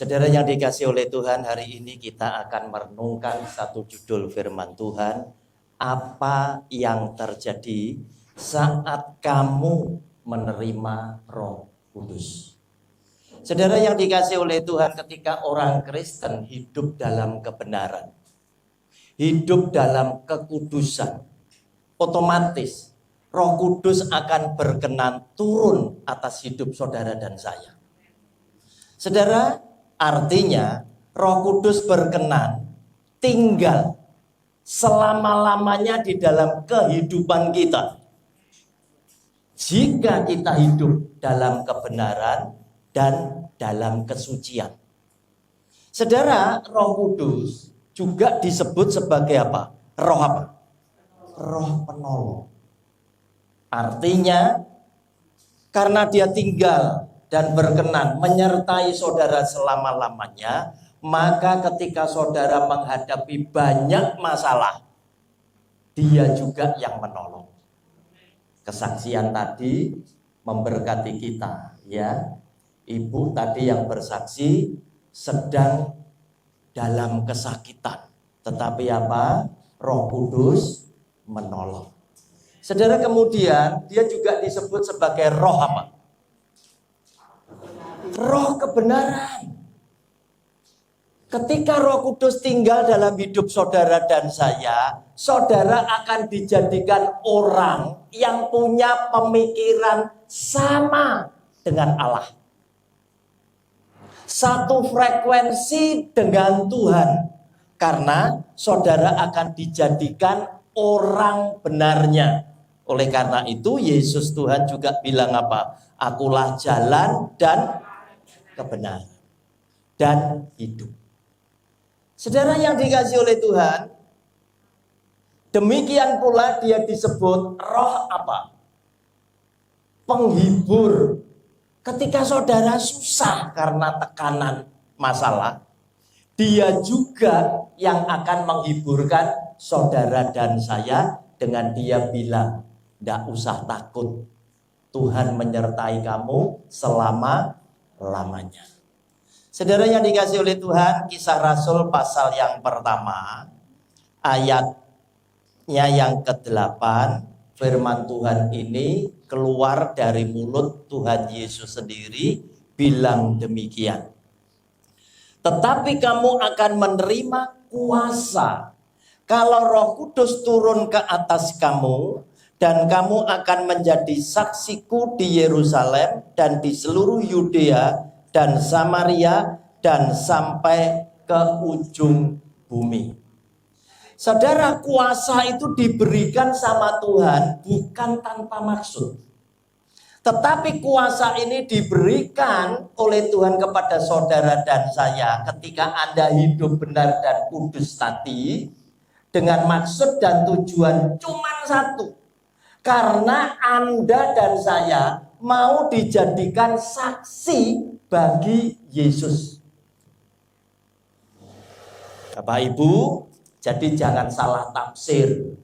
Saudara yang dikasih oleh Tuhan, hari ini kita akan merenungkan satu judul firman Tuhan. Apa yang terjadi saat kamu menerima Roh Kudus? Saudara yang dikasih oleh Tuhan, ketika orang Kristen hidup dalam kebenaran, hidup dalam kekudusan, otomatis Roh Kudus akan berkenan turun atas hidup saudara dan saya. Saudara, artinya Roh Kudus berkenan tinggal selama-lamanya di dalam kehidupan kita. Jika kita hidup dalam kebenaran dan dalam kesucian. Saudara, Roh Kudus juga disebut sebagai apa? Roh apa? Roh penolong. Artinya karena dia tinggal dan berkenan menyertai saudara selama-lamanya, maka ketika saudara menghadapi banyak masalah, dia juga yang menolong. Kesaksian tadi memberkati kita, ya. Ibu tadi yang bersaksi sedang dalam kesakitan, tetapi apa? Roh Kudus menolong. Saudara, kemudian dia juga disebut sebagai roh apa? Roh kebenaran. Ketika Roh Kudus tinggal dalam hidup saudara dan saya, saudara akan dijadikan orang yang punya pemikiran sama dengan Allah. Satu frekuensi dengan Tuhan. Karena saudara akan dijadikan orang benarnya. Oleh karena itu Yesus Tuhan juga bilang apa? Akulah jalan dan kebenaran dan hidup. Saudara yang dikasih oleh Tuhan, demikian pula dia disebut roh apa? Penghibur. Ketika saudara susah karena tekanan masalah, dia juga yang akan menghiburkan saudara dan saya dengan dia bilang, tidak usah takut, Tuhan menyertai kamu selama-lamanya. Saudara yang dikasih oleh Tuhan, Kisah Rasul pasal yang pertama, ayatnya yang ke-8, firman Tuhan ini keluar dari mulut Tuhan Yesus sendiri, bilang demikian. Tetapi kamu akan menerima kuasa kalau Roh Kudus turun ke atas kamu, dan kamu akan menjadi saksiku di Yerusalem dan di seluruh Yudea dan Samaria dan sampai ke ujung bumi. Saudara, kuasa itu diberikan sama Tuhan bukan tanpa maksud. Tetapi kuasa ini diberikan oleh Tuhan kepada saudara dan saya ketika Anda hidup benar dan kudus tadi, dengan maksud dan tujuan cuma satu. Karena Anda dan saya mau dijadikan saksi bagi Yesus. Bapak Ibu, jadi jangan salah tafsir.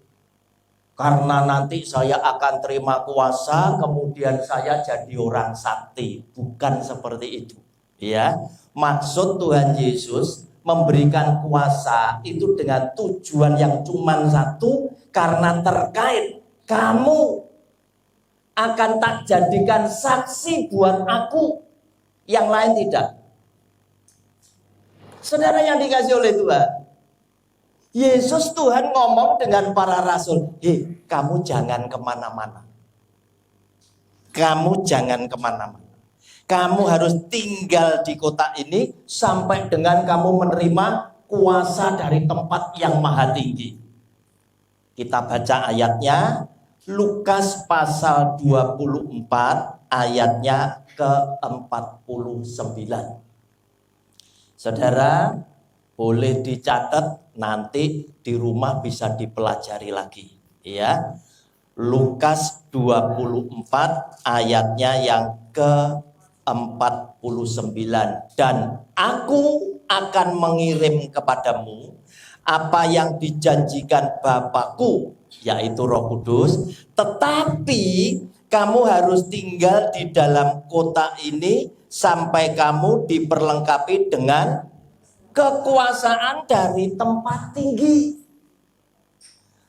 Karena nanti saya akan terima kuasa, kemudian saya jadi orang sakti. Bukan seperti itu. Ya, maksud Tuhan Yesus memberikan kuasa itu dengan tujuan yang cuma satu, karena terkait kamu akan tak jadikan saksi buat aku, yang lain tidak. Saudara yang dikasih oleh Tuhan, Yesus Tuhan ngomong dengan para rasul, kamu jangan kemana-mana. Kamu jangan kemana-mana. Kamu harus tinggal di kota ini sampai dengan kamu menerima kuasa dari tempat yang maha tinggi. Kita baca ayatnya, Lukas pasal 24 ayatnya ke-49. Saudara, boleh dicatat, nanti di rumah bisa dipelajari lagi, ya. Lukas 24 ayatnya yang ke-49. Dan aku akan mengirim kepadamu apa yang dijanjikan Bapakku, yaitu Roh Kudus, tetapi kamu harus tinggal di dalam kota ini sampai kamu diperlengkapi dengan kekuasaan dari tempat tinggi.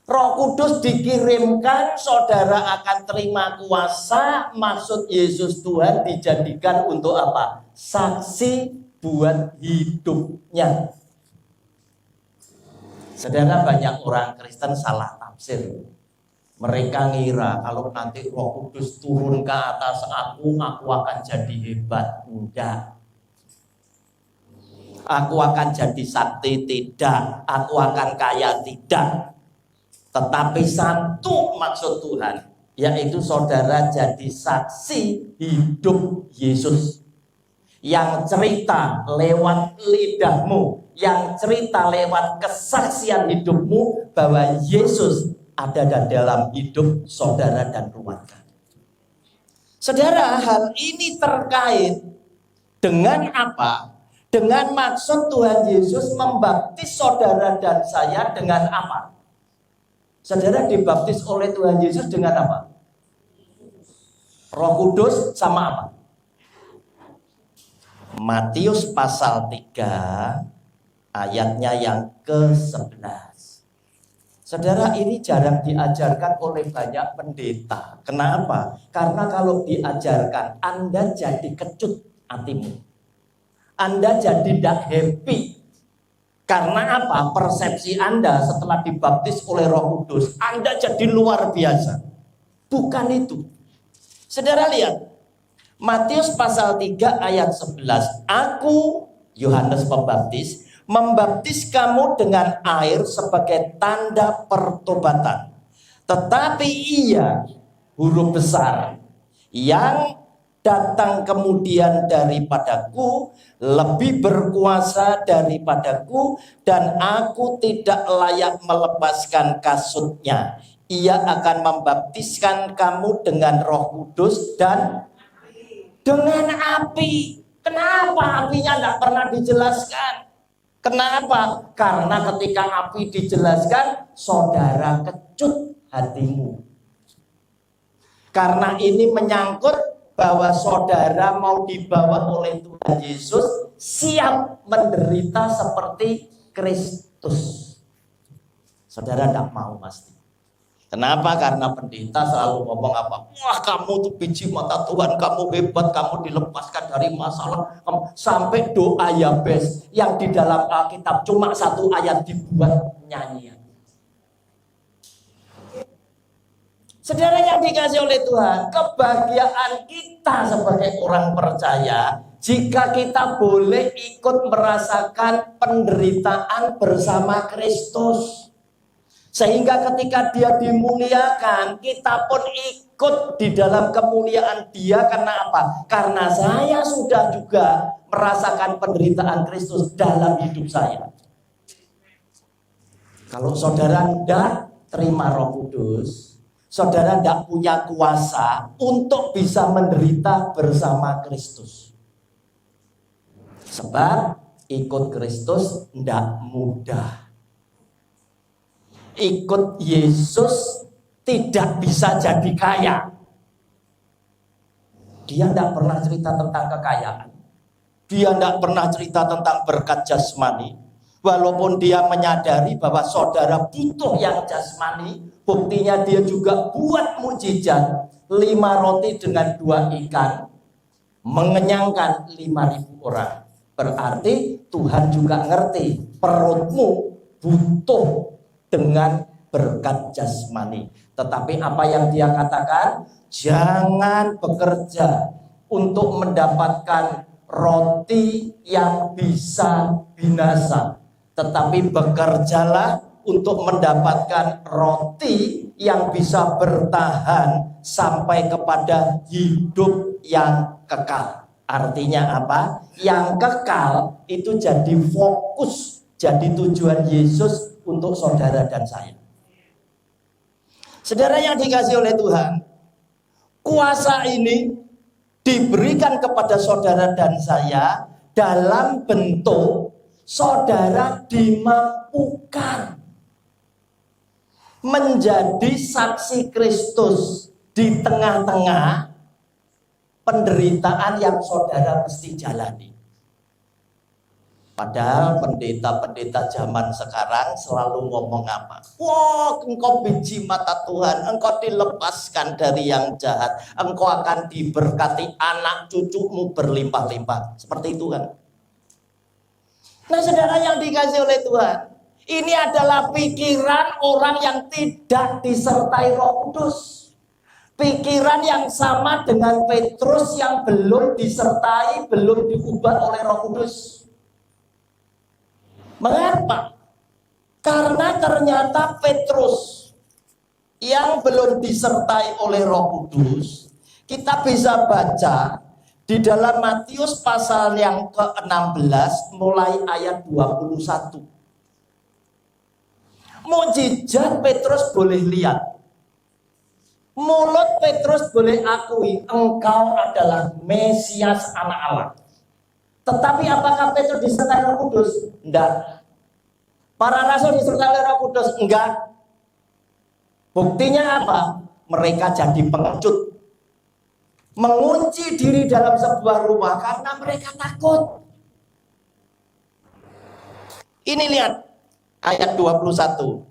Roh Kudus dikirimkan, saudara akan terima kuasa. Maksud Yesus Tuhan dijadikan untuk apa? Saksi buat hidupnya. Saudara, banyak orang Kristen salah tafsir. Mereka ngira kalau nanti Roh Kudus turun ke atas aku akan jadi hebat. Enggak. Aku akan jadi sakti, tidak. Aku akan kaya, tidak. Tetapi satu maksud Tuhan, yaitu saudara jadi saksi hidup Yesus. Yang cerita lewat lidahmu, yang cerita lewat kesaksian hidupmu bahwa Yesus ada dalam hidup saudara dan keluarga. Saudara, hal ini terkait dengan apa? Dengan maksud Tuhan Yesus membaptis saudara dan saya dengan apa? Saudara dibaptis oleh Tuhan Yesus dengan apa? Roh Kudus sama apa? Matius pasal 3 ayatnya yang ke-11. Saudara, ini jarang diajarkan oleh banyak pendeta. Kenapa? Karena kalau diajarkan Anda jadi kecut hatimu. Anda jadi tidak happy. Karena apa? Persepsi Anda setelah dibaptis oleh Roh Kudus, Anda jadi luar biasa. Bukan itu. Saudara lihat, Matius pasal 3 ayat 11. Aku, Yohanes Pembaptis, membaptis kamu dengan air sebagai tanda pertobatan. Tetapi ia, huruf besar, yang datang kemudian daripadaku lebih berkuasa daripadaku, dan aku tidak layak melepaskan kasutnya. Ia akan membaptiskan kamu dengan Roh Kudus dan dengan api. Kenapa apinya tidak pernah dijelaskan? Kenapa? Karena ketika api dijelaskan, saudara kecut hatimu. Karena ini menyangkut bahwa saudara mau dibawa oleh Tuhan Yesus, siap menderita seperti Kristus. Saudara tidak mau pasti. Kenapa? Karena pendeta selalu ngomong apa? Wah, kamu tuh biji mata Tuhan, kamu hebat, kamu dilepaskan dari masalah. Sampai doa Yabes yang di dalam Alkitab cuma satu ayat dibuat nyanyian. Saudara yang dikasih oleh Tuhan, kebahagiaan kita sebagai orang percaya jika kita boleh ikut merasakan penderitaan bersama Kristus. Sehingga ketika dia dimuliakan, kita pun ikut di dalam kemuliaan dia. Karena apa? Karena saya sudah juga merasakan penderitaan Kristus dalam hidup saya. Kalau saudara tidak terima Roh Kudus, saudara tidak punya kuasa untuk bisa menderita bersama Kristus. Sebab ikut Kristus tidak mudah. Ikut Yesus tidak bisa jadi kaya. Dia tidak pernah cerita tentang kekayaan. Dia tidak pernah cerita tentang berkat jasmani. Walaupun dia menyadari bahwa saudara butuh yang jasmani, buktinya dia juga buat mujizat. 5 roti dengan 2 ikan mengenyangkan 5.000 orang. Berarti Tuhan juga ngerti perutmu butuh dengan berkat jasmani. Tetapi apa yang dia katakan? Jangan bekerja untuk mendapatkan roti yang bisa binasa, tetapi bekerjalah untuk mendapatkan roti yang bisa bertahan sampai kepada hidup yang kekal. Artinya apa? Yang kekal itu jadi fokus, jadi tujuan Yesus untuk saudara dan saya. Saudara yang dikasih oleh Tuhan, kuasa ini diberikan kepada saudara dan saya dalam bentuk saudara dimampukan menjadi saksi Kristus di tengah-tengah penderitaan yang saudara mesti jalani. Padahal pendeta-pendeta zaman sekarang selalu ngomong apa? Wah, engkau biji mata Tuhan, engkau dilepaskan dari yang jahat, engkau akan diberkati, anak cucumu berlimpah-limpah. Seperti itu kan? Nah, saudara yang dikasih oleh Tuhan, ini adalah pikiran orang yang tidak disertai Roh Kudus. Pikiran yang sama dengan Petrus yang belum disertai, belum diubah oleh Roh Kudus. Mengapa? Karena ternyata Petrus yang belum disertai oleh Roh Kudus, kita bisa baca di dalam Matius pasal yang ke-16 mulai ayat 21. Mukjizat Petrus boleh lihat. Mulut Petrus boleh akui engkau adalah Mesias anak Allah. Tetapi apakah Petrus disertai Roh Kudus? Enggak. Para rasul disertai oleh Roh Kudus? Enggak. Buktinya apa? Mereka jadi pengecut. Mengunci diri dalam sebuah rumah karena mereka takut. Ini lihat ayat 21.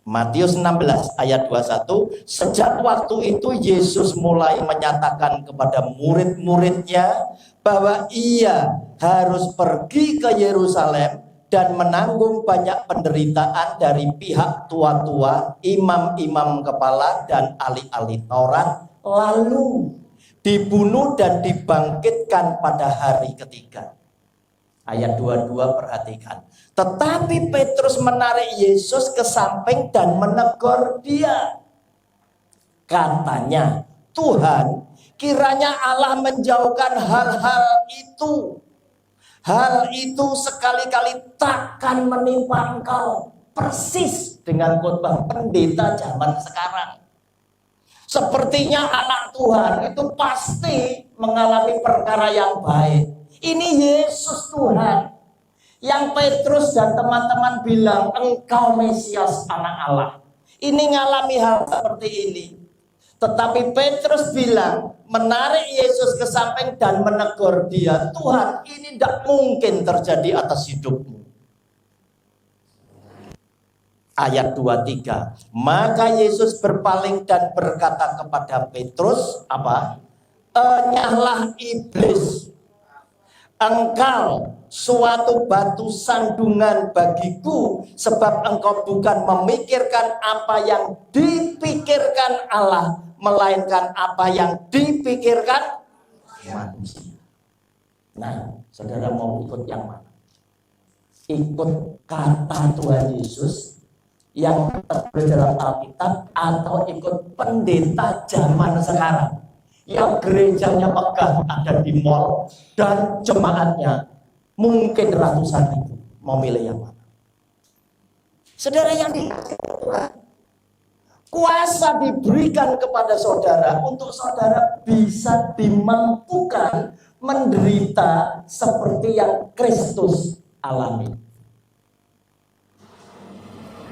Matius 16 ayat 21. Sejak waktu itu Yesus mulai menyatakan kepada murid-muridnya bahwa ia harus pergi ke Yerusalem dan menanggung banyak penderitaan dari pihak tua-tua, imam-imam kepala dan ahli-ahli Taurat, lalu dibunuh dan dibangkitkan pada hari ketiga. Ayat 22 perhatikan. Tetapi Petrus menarik Yesus ke samping dan menegur dia. Katanya, Tuhan, kiranya Allah menjauhkan hal-hal itu. Hal itu sekali-kali takkan menimpa engkau. Persis dengan khotbah pendeta zaman sekarang. Sepertinya anak Tuhan itu pasti mengalami perkara yang baik. Ini Yesus Tuhan. Yang Petrus dan teman-teman bilang, engkau Mesias anak Allah. Ini ngalami hal seperti ini. Tetapi Petrus bilang, menarik Yesus ke samping dan menegur dia, Tuhan, ini tidak mungkin terjadi atas hidupmu. Ayat 23. Maka Yesus berpaling dan berkata kepada Petrus, apa? Enyahlah iblis. Engkau suatu batu sandungan bagiku, sebab engkau bukan memikirkan apa yang dipikirkan Allah, melainkan apa yang dipikirkan manusia. Nah, saudara mau ikut yang mana? Ikut kata Tuhan Yesus yang tertulis dalam Alkitab, atau ikut pendeta zaman sekarang yang gerejanya megah, ada di mall dan jemaatnya mungkin ratusan ribu? Mau milih yang mana? Saudara yang dikasih Tuhan, kuasa diberikan kepada saudara untuk saudara bisa dimampukan menderita seperti yang Kristus alami.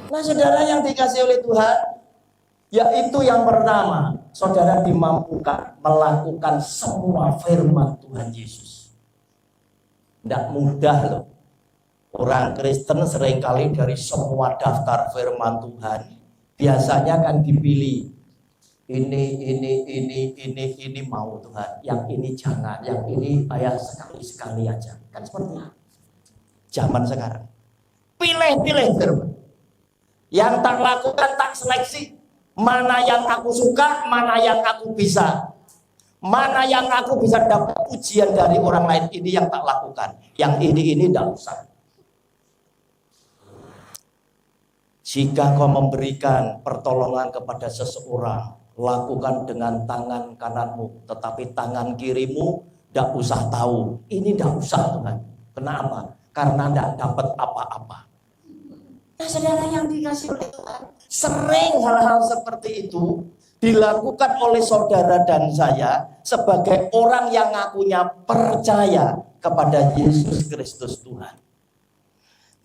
Nah, saudara yang dikasih oleh Tuhan, yaitu yang pertama, saudara dimampukan melakukan semua firman Tuhan Yesus. Tidak mudah loh. Orang Kristen seringkali dari semua daftar firman Tuhan, biasanya kan dipilih. Ini mau Tuhan, yang ini jangan, yang ini ayah sekali-sekali aja. Kan seperti itu. Zaman sekarang. Pilih-pilih firman. Yang tak lakukan tak seleksi. Mana yang aku suka, mana yang aku bisa. Mana yang aku bisa dapat pujian dari orang lain, ini yang tak lakukan. Yang ini tidak usah. Jika kau memberikan pertolongan kepada seseorang, lakukan dengan tangan kananmu, tetapi tangan kirimu tidak usah tahu. Ini tidak usah, Tuhan. Kenapa? Karena tidak dapat apa-apa. Nah, saudara yang dikasih oleh Tuhan, sering hal-hal seperti itu dilakukan oleh saudara dan saya sebagai orang yang ngakunya percaya kepada Yesus Kristus Tuhan.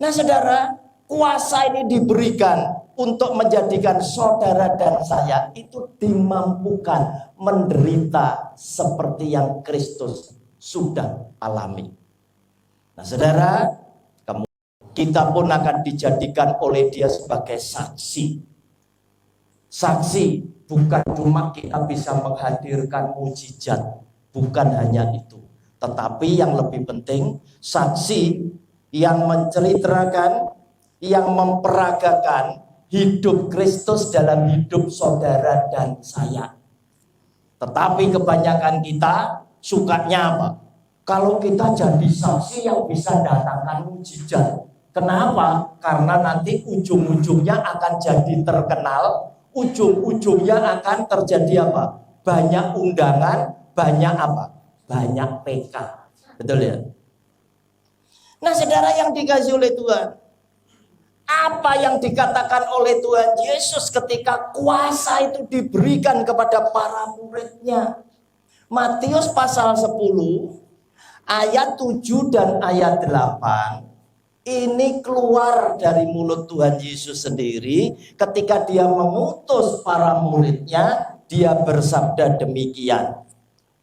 Nah, saudara, kuasa ini diberikan untuk menjadikan saudara dan saya itu dimampukan menderita seperti yang Kristus sudah alami. Nah, saudara, kita pun akan dijadikan oleh Dia sebagai saksi. Saksi bukan cuma kita bisa menghadirkan mujizat, bukan hanya itu. Tetapi yang lebih penting, saksi yang menceritakan, yang memperagakan hidup Kristus dalam hidup saudara dan saya. Tetapi kebanyakan kita sukanya apa? Kalau kita jadi saksi yang bisa datangkan mujizat. Kenapa? Karena nanti ujung-ujungnya akan jadi terkenal, ujung-ujungnya akan terjadi apa? Banyak undangan, banyak apa? Banyak PK. Betul ya? Nah, saudara yang dikasih oleh Tuhan, apa yang dikatakan oleh Tuhan Yesus ketika kuasa itu diberikan kepada para muridnya? Matius pasal 10 ayat 7 dan ayat 8 ini keluar dari mulut Tuhan Yesus sendiri ketika Dia mengutus para muridnya. Dia bersabda demikian.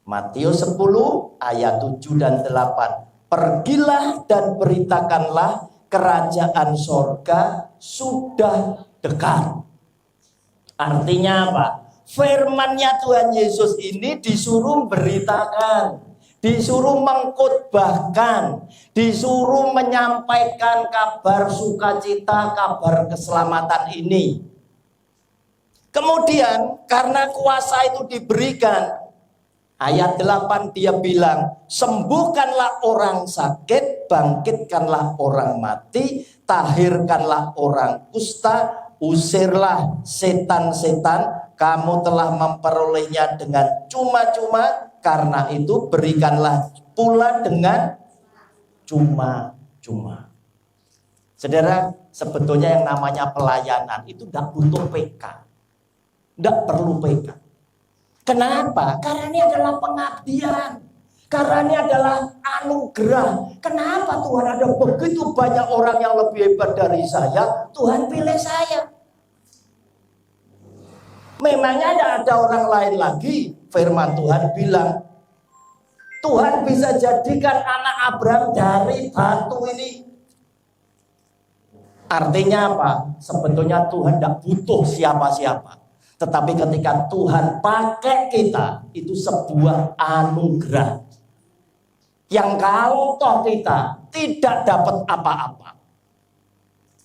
Matius 10 ayat 7 dan 8. Pergilah dan beritakanlah kerajaan sorga sudah dekat. Artinya apa? Firman-Nya Tuhan Yesus ini disuruh beritakan, disuruh mengkhotbahkan, disuruh menyampaikan kabar sukacita, kabar keselamatan ini. Kemudian karena kuasa itu diberikan, ayat 8 Dia bilang, sembuhkanlah orang sakit, bangkitkanlah orang mati, tahirkanlah orang kusta, usirlah setan-setan, kamu telah memperolehnya dengan cuma-cuma, karena itu berikanlah pula dengan cuma-cuma. Saudara, sebetulnya yang namanya pelayanan itu tidak butuh PK, tidak perlu PK. Kenapa? Karena ini adalah pengabdian. Karena ini adalah anugerah. Kenapa Tuhan ada begitu banyak orang yang lebih hebat dari saya, Tuhan pilih saya. Memangnya ada orang lain lagi? Firman Tuhan bilang, Tuhan bisa jadikan anak Abraham dari batu ini. Artinya apa? Sebetulnya Tuhan tidak butuh siapa-siapa. Tetapi ketika Tuhan pakai kita, itu sebuah anugerah. Yang kalau toh kita tidak dapat apa-apa,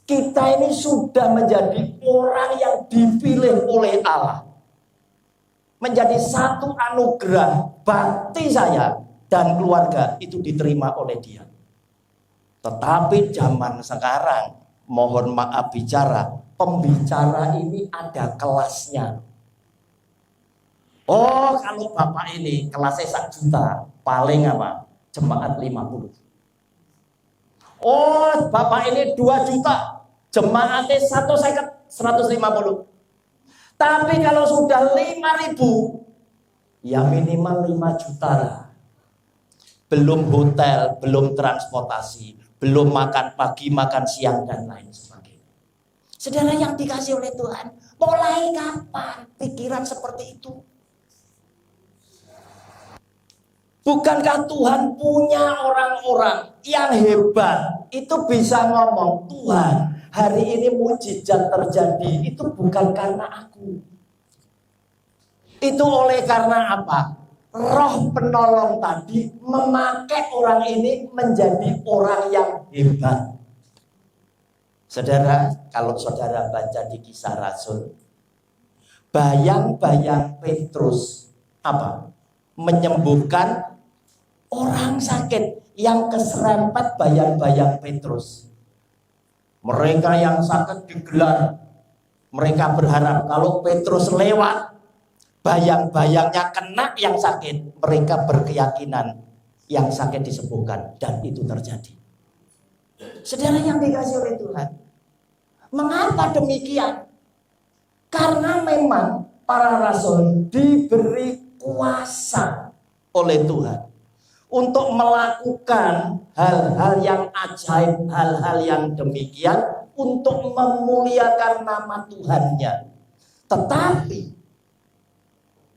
kita ini sudah menjadi orang yang dipilih oleh Allah. Menjadi satu anugerah, bakti saya dan keluarga itu diterima oleh Dia. Tetapi zaman sekarang, mohon maaf bicara, pembicara ini ada kelasnya. Oh, kalau Bapak ini kelasnya 1 juta, paling apa? Jemaat 50. Oh, Bapak ini 2 juta, jemaatnya 150. Tapi kalau sudah 5.000, ya minimal 5 juta lah. Belum hotel, belum transportasi, belum makan pagi, makan siang, dan lain sebagainya. Saudara yang dikasih oleh Tuhan, mulai kapan pikiran seperti itu? Bukankah Tuhan punya orang-orang yang hebat, itu bisa ngomong, Tuhan, hari ini mujizat terjadi, itu bukan karena aku. Itu oleh karena apa? Roh penolong tadi memakai orang ini menjadi orang yang hebat. Saudara, kalau saudara baca di Kisah Rasul, bayang-bayang Petrus apa? Menyembuhkan orang sakit yang keserempet bayang-bayang Petrus. Mereka yang sakit digelar. Mereka berharap kalau Petrus lewat, bayang-bayangnya kena yang sakit. Mereka berkeyakinan yang sakit disembuhkan. Dan itu terjadi. Saudara yang dikasih oleh Tuhan, mengapa demikian? Karena memang para rasul diberi kuasa oleh Tuhan untuk melakukan hal-hal yang ajaib, hal-hal yang demikian untuk memuliakan nama Tuhannya. Tetapi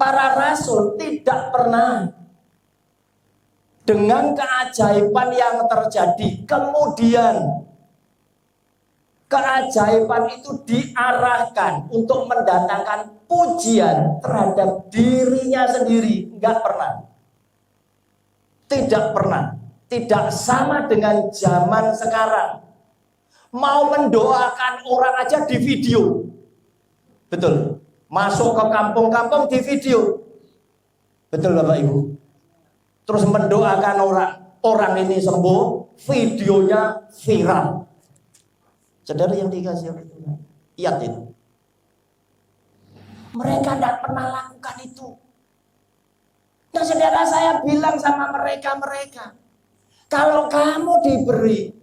para rasul tidak pernah dengan keajaiban yang terjadi, kemudian keajaiban itu diarahkan untuk mendatangkan pujian terhadap dirinya sendiri. Enggak pernah. Tidak pernah. Tidak sama dengan zaman sekarang. Mau mendoakan orang aja di video. Betul. Masuk ke kampung-kampung di video. Betul Bapak Ibu. Terus mendoakan orang. Orang ini sembuh, videonya viral. Saudara yang dikasih oleh Tuhan, lihat itu. Mereka tidak pernah lakukan itu. Nah saudara, saya bilang sama mereka, kalau kamu diberi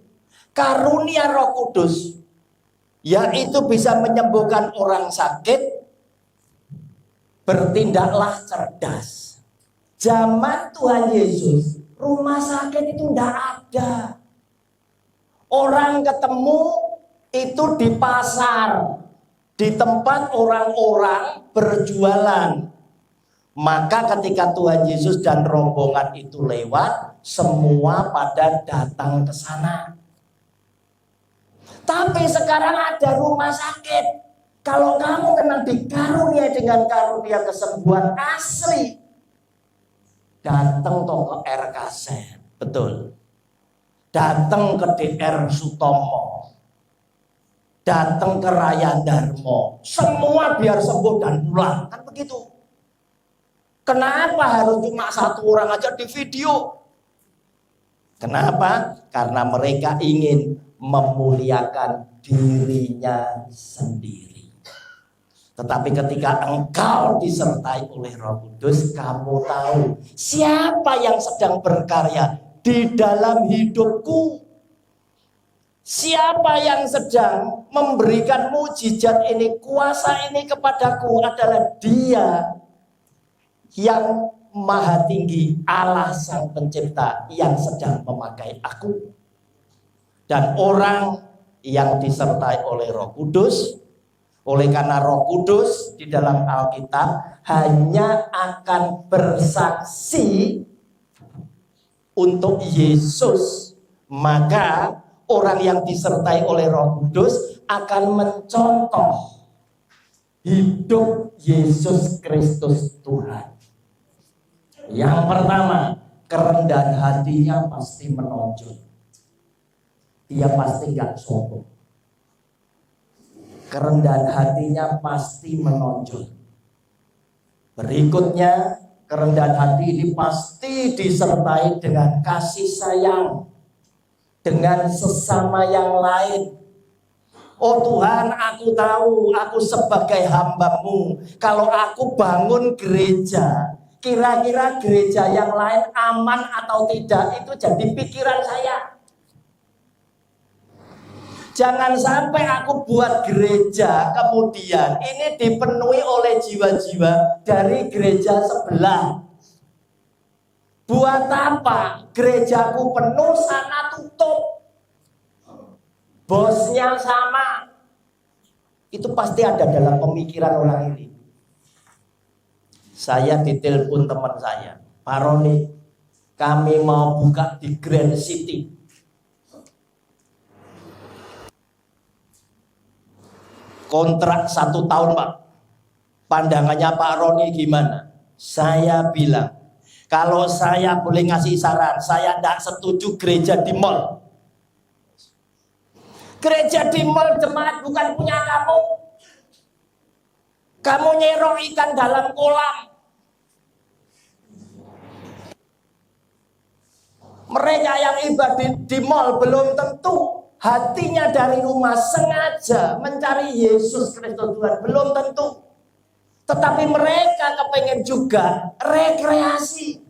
karunia Roh Kudus, yaitu bisa menyembuhkan orang sakit, bertindaklah cerdas. Zaman Tuhan Yesus, rumah sakit itu tidak ada. Orang ketemu itu di pasar, di tempat orang-orang berjualan. Maka ketika Tuhan Yesus dan rombongan itu lewat, semua pada datang ke sana. Tapi sekarang ada rumah sakit. Kalau kamu memang dikarunia dengan karunia kesembuhan asli, datang ke RKZ, betul. Datang ke DR Sutomo, datang ke Raya Darmo, semua biar sembuh dan pulang, kan begitu. Kenapa harus cuma satu orang aja di video? Kenapa? Karena mereka ingin memuliakan dirinya sendiri. Tetapi ketika engkau disertai oleh Roh Kudus, kamu tahu siapa yang sedang berkarya di dalam hidupku. Siapa yang sedang memberikan mujizat ini, kuasa ini kepadaku adalah Dia yang Maha Tinggi, Allah Sang Pencipta yang sedang memakai aku. Dan orang yang disertai oleh Roh Kudus, oleh karena Roh Kudus di dalam Alkitab hanya akan bersaksi untuk Yesus, maka orang yang disertai oleh Roh Kudus akan mencontoh hidup Yesus Kristus Tuhan. Yang pertama, kerendahan hatinya pasti menonjol. Dia pasti gak sombong. Kerendahan hatinya pasti menonjol. Berikutnya, kerendahan hati ini pasti disertai dengan kasih sayang dengan sesama yang lain. Oh Tuhan, aku tahu aku sebagai hamba-Mu, kalau aku bangun gereja, kira-kira gereja yang lain aman atau tidak, itu jadi pikiran saya. Jangan sampai aku buat gereja, kemudian ini dipenuhi oleh jiwa-jiwa dari gereja sebelah. Buat apa? Gerejaku penuh, sana tutup. Bosnya sama. Itu pasti ada dalam pemikiran orang ini. Saya ditelepon teman saya, Pak Roni, kami mau buka di Grand City. Kontrak 1 tahun Pak. Pandangannya Pak Roni gimana? Saya bilang, kalau saya boleh ngasih saran, saya tidak setuju gereja di mall. Gereja di mall jemaat bukan punya kamu. Kamu nyerong ikan dalam kolam. Mereka yang ibadah di mall belum tentu hatinya dari rumah sengaja mencari Yesus Kristus Tuhan, belum tentu. Tetapi mereka kepengen juga rekreasi.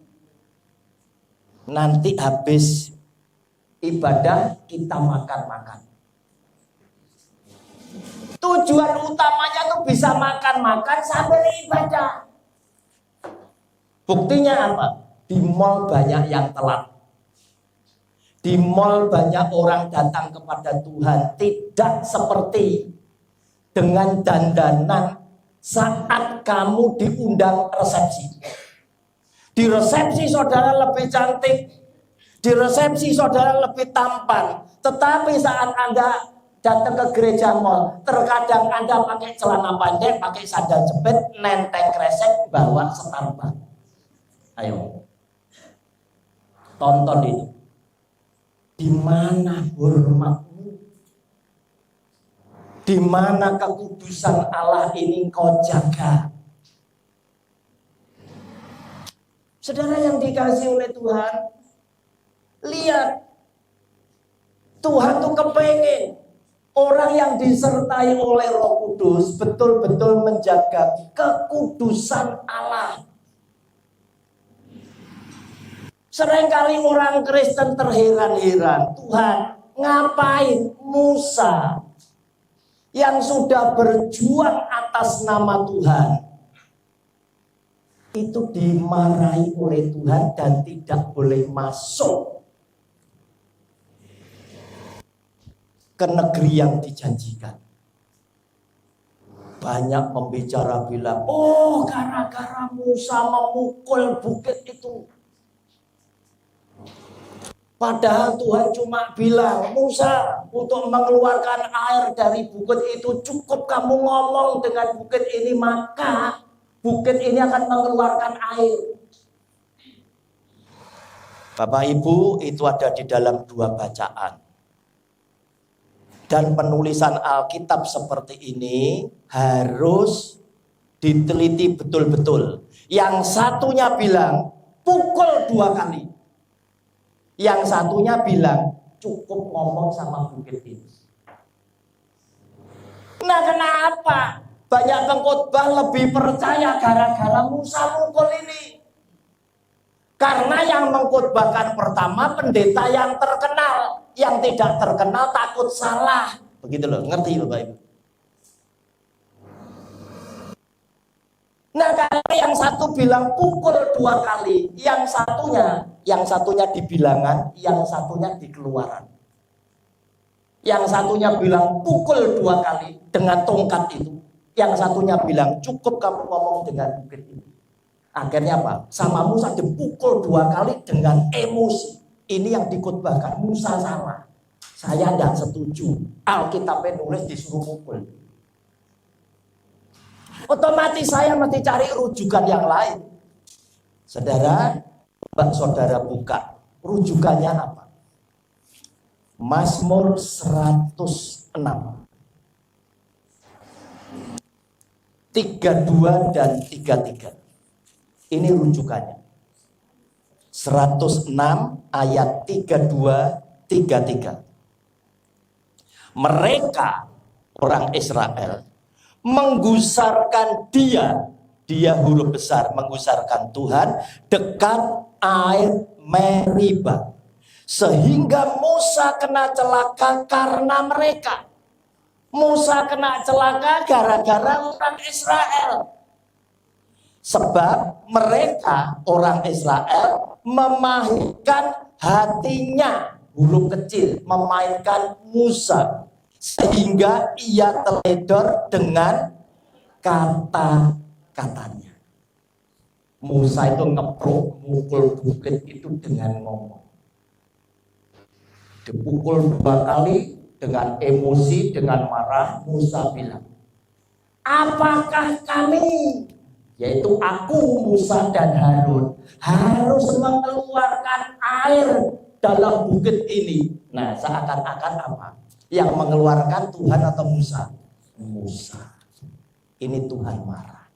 Nanti habis ibadah kita makan-makan. Tujuan utamanya tuh bisa makan-makan sambil ibadah. Buktinya apa? Di mall banyak yang telat. Di mall banyak orang datang kepada Tuhan, tidak seperti dengan dandanan saat kamu diundang resepsi. Di resepsi saudara lebih cantik, di resepsi saudara lebih tampan. Tetapi saat Anda datang ke gereja mall, terkadang Anda pakai celana pendek, pakai sandal jepit, nenteng kresek, bawa Starbucks. Ayo, tonton itu. Di mana hormatmu? Di mana kekudusan Allah ini kau jaga? Saudara yang dikasihi oleh Tuhan, lihat, Tuhan tuh kepengen orang yang disertai oleh Roh Kudus betul-betul menjaga kekudusan Allah. Seringkali orang Kristen terheran-heran, Tuhan, ngapain Musa yang sudah berjuang atas nama Tuhan itu dimarahi oleh Tuhan dan tidak boleh masuk ke negeri yang dijanjikan. Banyak pembicara bilang, oh gara-gara Musa memukul bukit itu. Padahal Tuhan cuma bilang, Musa, untuk mengeluarkan air dari bukit itu cukup kamu ngomong dengan bukit ini, maka bukit ini akan mengeluarkan air. Bapak Ibu, itu ada di dalam 2 bacaan. Dan penulisan Alkitab seperti ini harus diteliti betul-betul. Yang satunya bilang, pukul 2 kali. Yang satunya bilang, cukup ngomong sama bukit ini. Nah, kenapa banyak pengkhotbah lebih percaya gara-gara Musa mukul ini? Karena yang mengkhotbahkan pertama pendeta yang terkenal, yang tidak terkenal takut salah. Begitu loh, ngerti Bapak Ibu? Nah, karena yang satu bilang pukul 2 kali, yang satunya di Bilangan, yang satunya di Keluaran. Yang satunya bilang pukul 2 kali dengan tongkat itu. Yang satunya bilang cukup kamu ngomong dengan bukit ini. Akhirnya apa? Sama Musa dipukul 2 kali dengan emosi. Ini yang dikhotbahkan, Musa salah. Saya tidak setuju. Alkitabnya nulis disuruh pukul. Otomatis saya mesti cari rujukan yang lain. Saudara buka. Rujukannya apa? Mazmur 106. 32 dan 33. Ini rujukannya. 106 ayat 32, 33. Mereka, orang Israel, menggusarkan dia huruf besar, menggusarkan Tuhan dekat air Meriba. Sehingga Musa kena celaka karena mereka. Musa kena celaka gara-gara orang Israel. Sebab mereka, orang Israel, memainkan hatinya, huruf kecil, memainkan Musa. Sehingga ia teledor dengan kata-katanya. Musa itu ngeprok mukul bukit itu dengan ngomong. Dipukul 2 kali dengan emosi, dengan marah. Musa bilang, apakah kami, yaitu aku, Musa dan Harun, harus mengeluarkan air dalam bukit ini? Nah, seakan-akan apa? Yang mengeluarkan Tuhan atau Musa? Musa. Ini Tuhan marah.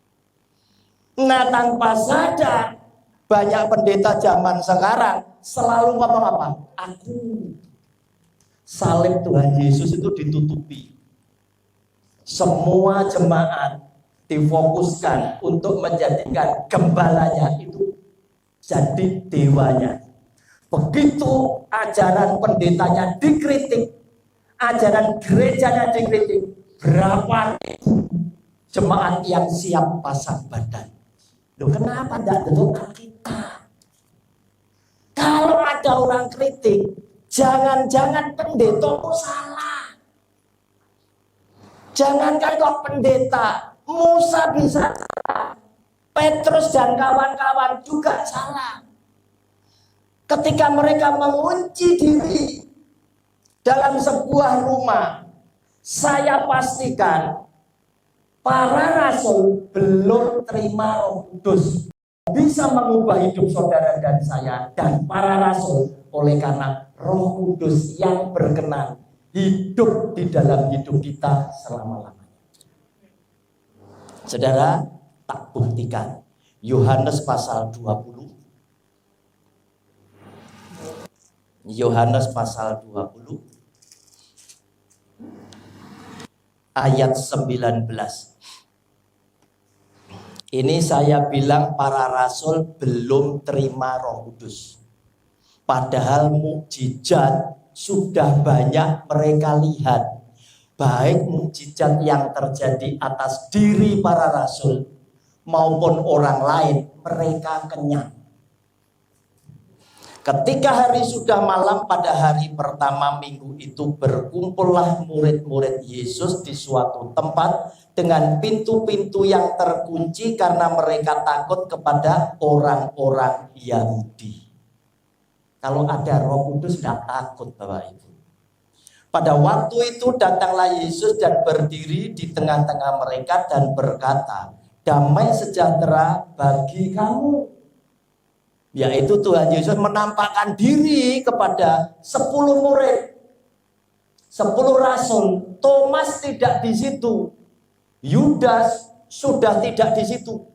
Nah, tanpa sadar, banyak pendeta zaman sekarang selalu ngomong apa? Aku. Salib Tuhan Yesus itu ditutupi. Semua jemaat difokuskan untuk menjadikan gembalanya itu jadi dewanya. Begitu ajaran pendetanya dikritik, ajaran gerejanya dikritik, berapa jemaat yang siap pasang badan? Loh, kenapa tidak dengar kita? Kalau ada orang kritik, Jangan-jangan pendetamu salah. Jangankan kok pendeta, Musa bisa salah. Petrus dan kawan-kawan juga salah. Ketika mereka mengunci diri dalam sebuah rumah, saya pastikan para rasul belum terima Roh Kudus. Bisa mengubah hidup saudara dan saya dan para rasul oleh karena Roh Kudus yang berkenan hidup di dalam hidup kita selama-lamanya. Saudara, tak buktikan. Yohanes pasal 20. Yohanes pasal 20 ayat 19. Ini saya bilang para rasul belum terima Roh Kudus. Padahal mukjizat sudah banyak mereka lihat. Baik mukjizat yang terjadi atas diri para rasul maupun orang lain, mereka kenyang. Ketika hari sudah malam pada hari pertama minggu itu, berkumpullah murid-murid Yesus di suatu tempat dengan pintu-pintu yang terkunci karena mereka takut kepada orang-orang Yahudi. Kalau ada Roh Kudus tidak takut Bapak Ibu. Pada waktu itu datanglah Yesus dan berdiri di tengah-tengah mereka dan berkata, "Damai sejahtera bagi kamu." Yaitu Tuhan Yesus menampakkan diri kepada 10 murid, 10 rasul. Thomas tidak di situ, Yudas sudah tidak di situ.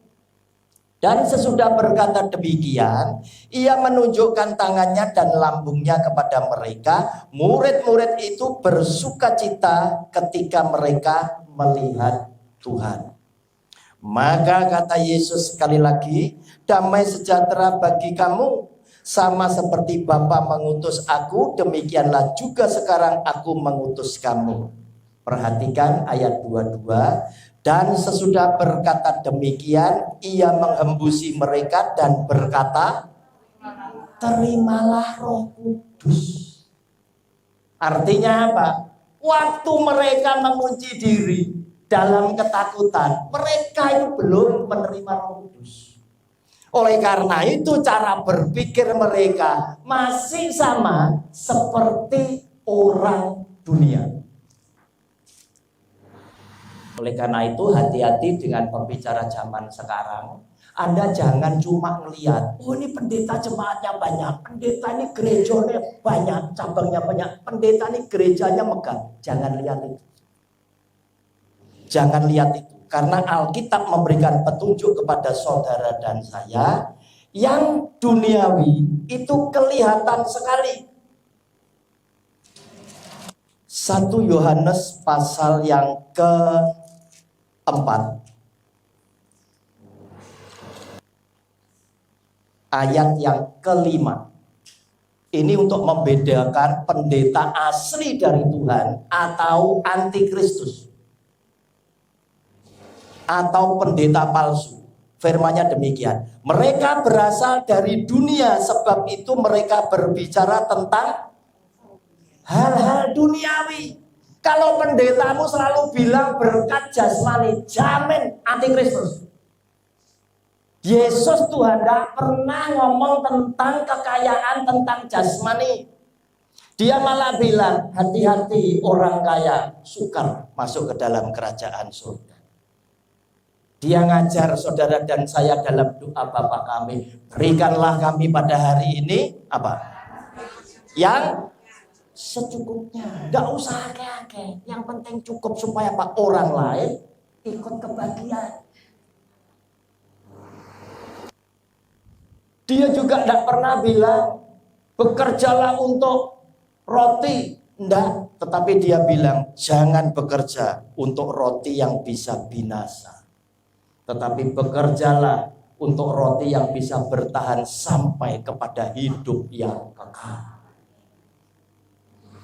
Dan sesudah berkata demikian, ia menunjukkan tangannya dan lambungnya kepada mereka. Murid-murid itu bersukacita ketika mereka melihat Tuhan. Maka kata Yesus sekali lagi, "Damai sejahtera bagi kamu. Sama seperti Bapa mengutus aku, demikianlah juga sekarang aku mengutus kamu." Perhatikan ayat 22. Dan sesudah berkata demikian, ia menghembusi mereka dan berkata, "Terimalah Roh Kudus." Artinya apa? Waktu mereka mengunci diri dalam ketakutan, mereka itu belum menerima Roh Kudus. Oleh karena itu cara berpikir mereka masih sama seperti orang dunia. Oleh karena itu hati-hati dengan pembicara zaman sekarang. Anda jangan cuma ngelihat, oh ini pendeta jemaatnya banyak, pendeta ini gerejanya banyak, cabangnya banyak, pendeta ini gerejanya megah. Jangan lihat itu. Jangan lihat itu. Karena Alkitab memberikan petunjuk kepada saudara dan saya, yang duniawi itu kelihatan sekali. 1 Yohanes pasal yang ke-4 ayat yang ke-5. Ini untuk membedakan pendeta asli dari Tuhan atau antikristus atau pendeta palsu. Firman-Nya demikian, mereka berasal dari dunia, sebab itu mereka berbicara tentang hal-hal duniawi. Kalau pendetamu selalu bilang berkat jasmani, jamin antikristus. Yesus Tuhan tidak pernah ngomong tentang kekayaan, tentang jasmani. Dia malah bilang, hati-hati orang kaya sukar masuk ke dalam kerajaan surga. Dia ngajar saudara dan saya dalam doa Bapa kami, berikanlah kami pada hari ini apa? Yang secukupnya, tidak usah akeh-akeh. Yang penting cukup supaya apa? Orang lain ikut kebahagiaan. Dia juga tidak pernah bilang bekerjalah untuk roti, tidak. Tetapi dia bilang jangan bekerja untuk roti yang bisa binasa, tetapi bekerjalah untuk roti yang bisa bertahan sampai kepada hidup yang kekal.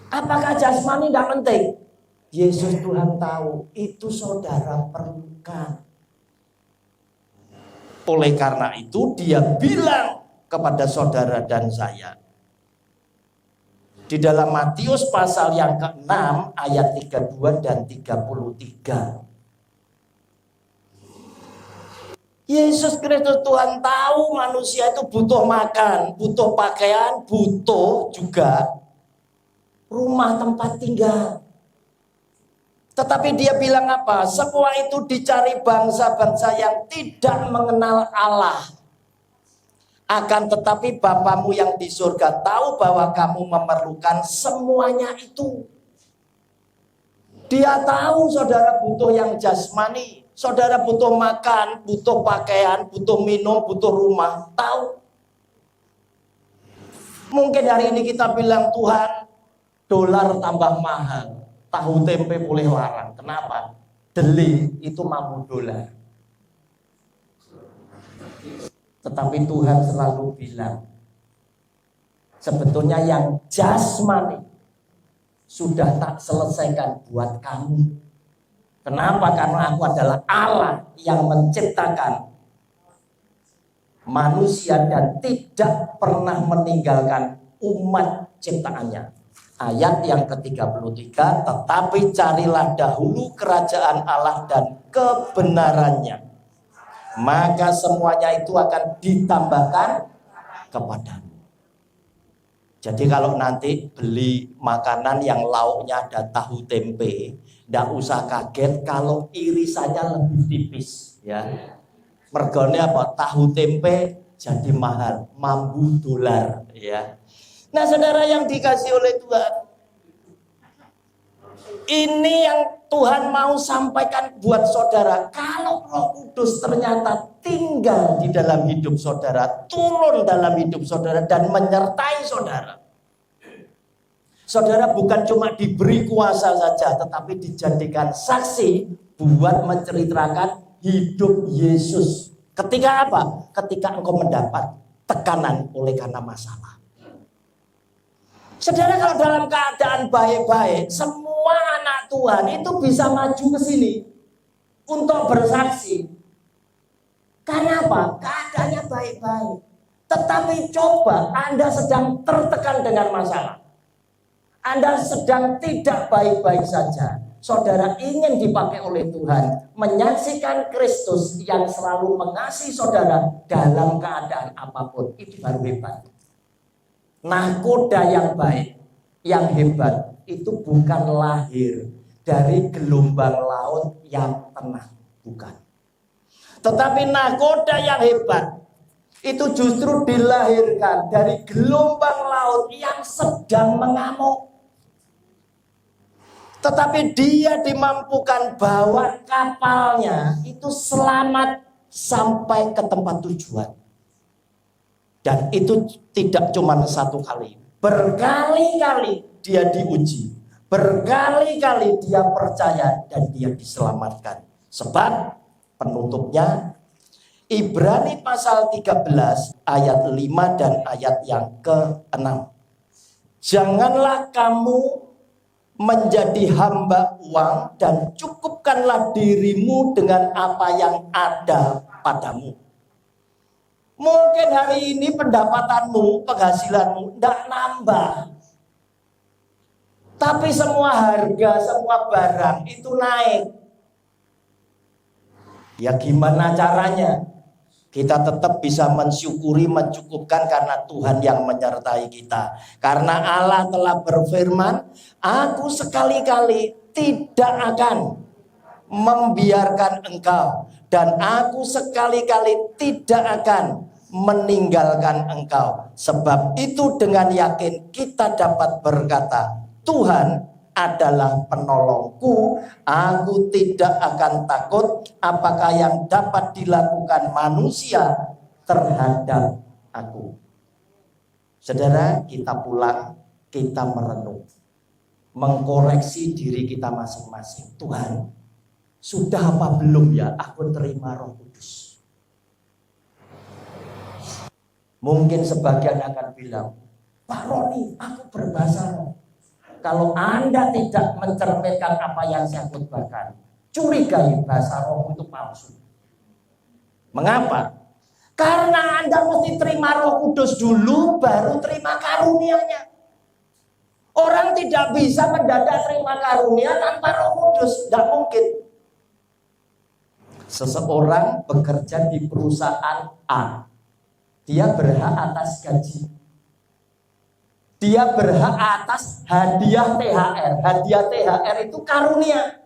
Apakah jasmani tidak penting? Yesus Tuhan tahu itu saudara perlukan. Oleh karena itu dia bilang kepada saudara dan saya, Di dalam Matius pasal yang ke-6 ayat 32 dan 33. Yesus Kristus Tuhan tahu manusia itu butuh makan, butuh pakaian, butuh juga rumah tempat tinggal. Tetapi dia bilang apa? Semua itu dicari bangsa-bangsa yang tidak mengenal Allah. Akan tetapi Bapamu yang di surga tahu bahwa kamu memerlukan semuanya itu. Dia tahu saudara butuh yang jasmani. Saudara butuh makan, butuh pakaian, butuh minum, butuh rumah. Tahu. Mungkin hari ini kita bilang, Tuhan, dolar tambah mahal. Tahu tempe boleh larang. Kenapa? Deli itu mampu dolar. Tetapi Tuhan selalu bilang, sebetulnya yang jasmani sudah tak selesaikan buat kamu. Kenapa? Karena aku adalah Allah yang menciptakan manusia dan tidak pernah meninggalkan umat ciptaannya. Ayat yang ke-33, tetapi carilah dahulu kerajaan Allah dan kebenarannya, maka semuanya itu akan ditambahkan kepadamu. Jadi kalau nanti beli makanan yang lauknya ada tahu tempe, tidak usah kaget kalau irisannya lebih tipis, ya. Mergone apa? Tahu tempe jadi mahal, mambu dolar, ya. Nah, saudara yang dikasih oleh Tuhan, ini yang Tuhan mau sampaikan buat saudara. Kalau Roh Kudus ternyata tinggal di dalam hidup saudara, turun dalam hidup saudara dan menyertai saudara, saudara bukan cuma diberi kuasa saja, tetapi dijadikan saksi buat menceritakan hidup Yesus. Ketika apa? Ketika engkau mendapat tekanan oleh karena masalah. Saudara, kalau dalam keadaan baik-baik, semua anak Tuhan itu bisa maju ke sini untuk bersaksi. Karena apa? Keadaannya baik-baik. Tetapi coba Anda sedang tertekan dengan masalah. Anda sedang tidak baik-baik saja. Saudara ingin dipakai oleh Tuhan, menyaksikan Kristus yang selalu mengasihi saudara dalam keadaan apapun. Itu baru hebat. Nahkoda yang baik, yang hebat, itu bukan lahir dari gelombang laut yang tenang. Bukan. Tetapi nahkoda yang hebat, itu justru dilahirkan dari gelombang laut yang sedang mengamuk. Tetapi dia dimampukan bawa kapalnya itu selamat sampai ke tempat tujuan. Dan itu tidak cuma satu kali. Berkali-kali dia diuji. Berkali-kali dia percaya dan dia diselamatkan. Sebab penutupnya Ibrani pasal 13 ayat 5 dan ayat yang ke-6. Janganlah kamu menjadi hamba uang dan cukupkanlah dirimu dengan apa yang ada padamu. Mungkin hari ini pendapatanmu, penghasilanmu tidak nambah. Tapi semua harga, semua barang itu naik. Ya gimana caranya? Kita tetap bisa mensyukuri, mencukupkan karena Tuhan yang menyertai kita. Karena Allah telah berfirman, aku sekali-kali tidak akan membiarkan engkau. Dan aku sekali-kali tidak akan meninggalkan engkau. Sebab itu dengan yakin kita dapat berkata, Tuhan adalah penolongku, aku tidak akan takut apakah yang dapat dilakukan manusia terhadap aku. Saudara, kita pulang, kita merenung, mengkoreksi diri kita masing-masing. Tuhan, sudah apa belum ya aku terima Roh Kudus? Mungkin sebagian akan bilang, Pak Roni, aku berbahasa roh. Kalau Anda tidak mencerminkan apa yang saya khotbahkan, curigai bahasa roh itu palsu. Mengapa? Karena Anda mesti terima Roh Kudus dulu, baru terima karunia-Nya. Orang tidak bisa mendadak terima karunia tanpa Roh Kudus, tidak mungkin. Seseorang bekerja di perusahaan A, dia berhak atas gaji, dia berhak atas hadiah THR. Hadiah THR itu karunia.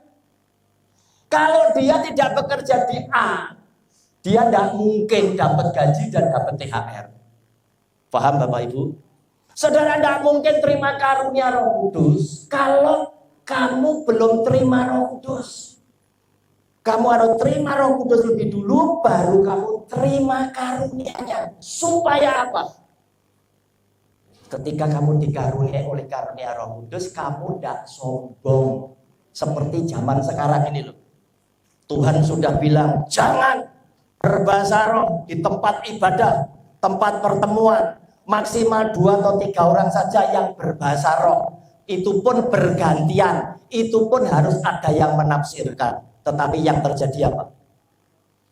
Kalau dia tidak bekerja di A, dia tidak mungkin dapat gaji dan dapat THR. Paham Bapak Ibu? Saudara tidak mungkin terima karunia Roh Kudus kalau kamu belum terima Roh Kudus. Kamu harus terima Roh Kudus lebih dulu, baru kamu terima karunia-Nya. Supaya apa? Ketika kamu dikaruniai oleh karunia Roh Kudus, kamu tidak sombong. Seperti zaman sekarang ini loh. Tuhan sudah bilang, jangan berbahasa roh di tempat ibadah, tempat pertemuan. Maksimal 2 atau 3 orang saja yang berbahasa roh. Itu pun bergantian. Itu pun harus ada yang menafsirkan. Tetapi yang terjadi apa?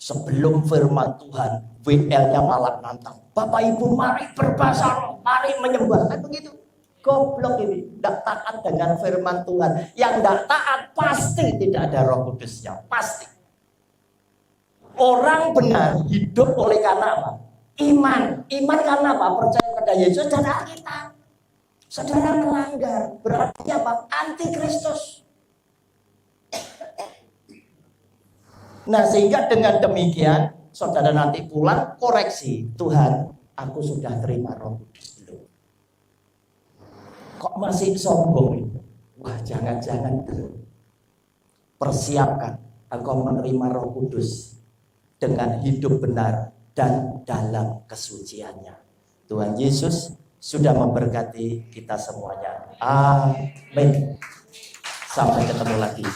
Sebelum firman Tuhan, WL-nya malah nantang. Bapak Ibu mari berbahasa roh, mari menyembah. Kan begitu. Goblok ini, tidak taat dengan firman Tuhan. Yang tidak taat pasti tidak ada Roh Kudusnya, pasti. Orang benar hidup oleh karena apa? Iman. Iman karena apa? Percaya pada Yesus dan Alkitab. Saudara melanggar, berarti apa? Antikristus. Nah, sehingga dengan demikian, saudara nanti pulang koreksi, Tuhan, aku sudah terima Roh Kudus belum? Kok masih sombong itu? Wah, jangan-jangan belum. Persiapkan engkau menerima Roh Kudus dengan hidup benar dan dalam kesuciannya. Tuhan Yesus sudah memberkati kita semuanya. Amin. Sampai ketemu lagi.